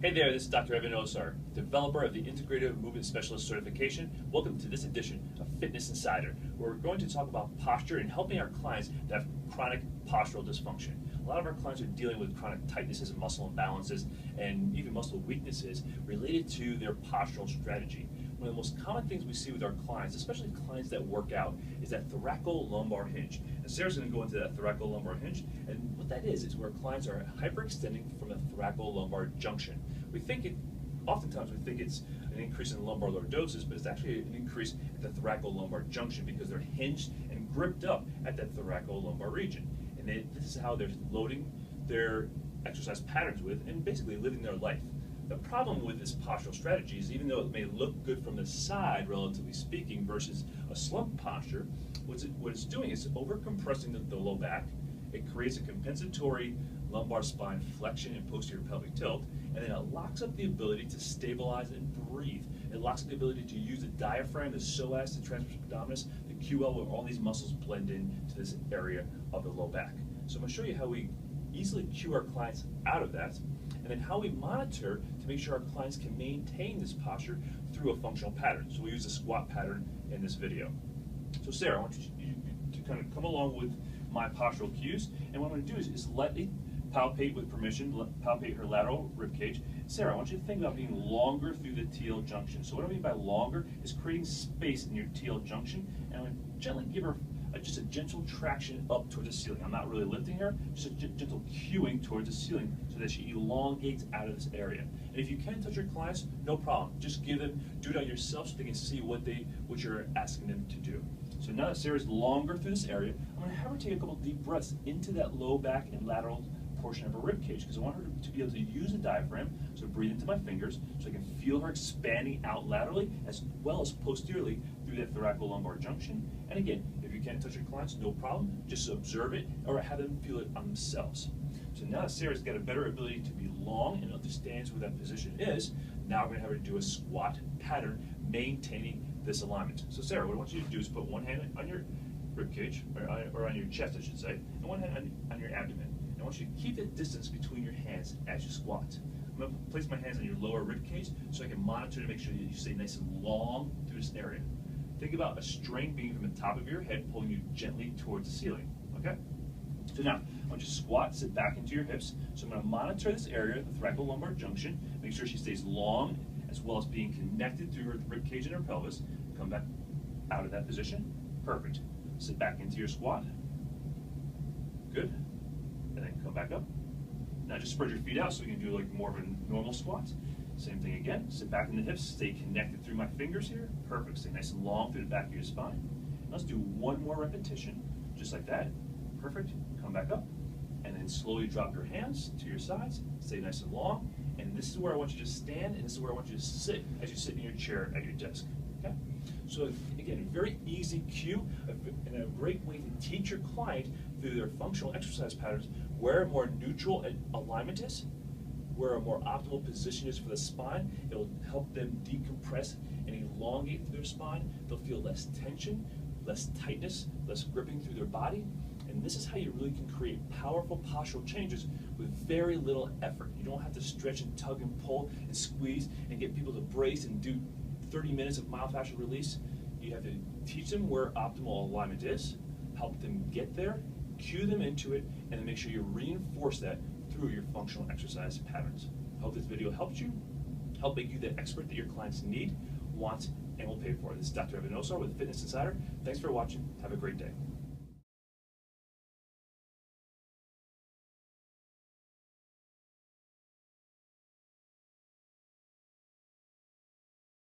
Hey there, this is Dr. Osar, developer of the Integrative Movement Specialist Certification. Welcome to this edition of Fitness Insider, where we're going to talk about posture and helping our clients that have chronic postural dysfunction. A lot of our clients are dealing with chronic tightnesses and muscle imbalances and even muscle weaknesses related to their postural strategy. One of the most common things we see with our clients, especially clients that work out, is that thoracolumbar hinge. And Sarah's going to go into that thoracolumbar hinge, and what that is where clients are hyperextending from the thoracolumbar junction. Oftentimes we think it's an increase in lumbar lordosis, but it's actually an increase at the thoracolumbar junction because they're hinged and gripped up at that thoracolumbar region. And this is how they're loading their exercise patterns with and basically living their life. The problem with this postural strategy is even though it may look good from the side, relatively speaking, versus a slump posture, what it's doing is over-compressing the low back. It creates a compensatory lumbar spine flexion and posterior pelvic tilt, and then it locks up the ability to stabilize and breathe. It locks up the ability to use the diaphragm, the psoas, the transverse abdominis, the QL, where all these muscles blend in to this area of the low back. So I'm going to show you how we easily cue our clients out of that, and then how we monitor to make sure our clients can maintain this posture through a functional pattern. So we use the squat pattern in this video. So Sarah, I want you to kind of come along with my postural cues, and what I'm going to do is lightly palpate with permission, palpate her lateral rib cage. Sarah, I want you to think about being longer through the TL junction. So what I mean by longer is creating space in your TL junction, and I'm going to gently give her just a gentle traction up towards the ceiling. I'm not really lifting her, just a gentle cueing towards the ceiling so that she elongates out of this area. And if you can touch your clients, no problem. Just do it on yourself so they can see what you're asking them to do. So now that Sarah's longer through this area, I'm going to have her take a couple deep breaths into that low back and lateral portion of her rib cage because I want her to be able to use the diaphragm. So breathe into my fingers so I can feel her expanding out laterally as well as posteriorly through that thoracolumbar junction. And again, if you can't touch your clients, no problem. Just observe it or have them feel it on themselves. So now that Sarah's got a better ability to be long and understands where that position is, now we're going to have her do a squat pattern maintaining this alignment. So Sarah, what I want you to do is put one hand on your rib cage, or on your chest I should say, and one hand on your abdomen. I want you to keep the distance between your hands as you squat. I'm going to place my hands on your lower rib cage so I can monitor to make sure that you stay nice and long through this area. Think about a string being from the top of your head pulling you gently towards the ceiling, okay? So now, I want you to squat, sit back into your hips. So I'm going to monitor this area, the thoracolumbar junction, make sure she stays long as well as being connected through her rib cage and her pelvis. Come back out of that position. Perfect. Sit back into your squat. Good. And then come back up. Now just spread your feet out so we can do like more of a normal squat. Same thing again. Sit back in the hips. Stay connected through my fingers here. Perfect. Stay nice and long through the back of your spine. Let's do one more repetition, just like that. Perfect. Come back up. And then slowly drop your hands to your sides. Stay nice and long. And this is where I want you to stand, and this is where I want you to sit as you sit in your chair at your desk. Okay? So again, a very easy cue and a great way to teach your client through their functional exercise patterns where a more neutral alignment is, where a more optimal position is for the spine. It'll help them decompress and elongate through their spine. They'll feel less tension, less tightness, less gripping through their body. And this is how you really can create powerful postural changes with very little effort. You don't have to stretch and tug and pull and squeeze and get people to brace and do 30 minutes of myofascial release. You have to teach them where optimal alignment is, help them get there, cue them into it, and then make sure you reinforce that through your functional exercise patterns. I hope this video helped you, help make you the expert that your clients need, want, and will pay for. This is Dr. Osar with Fitness Insider. Thanks for watching. Have a great day.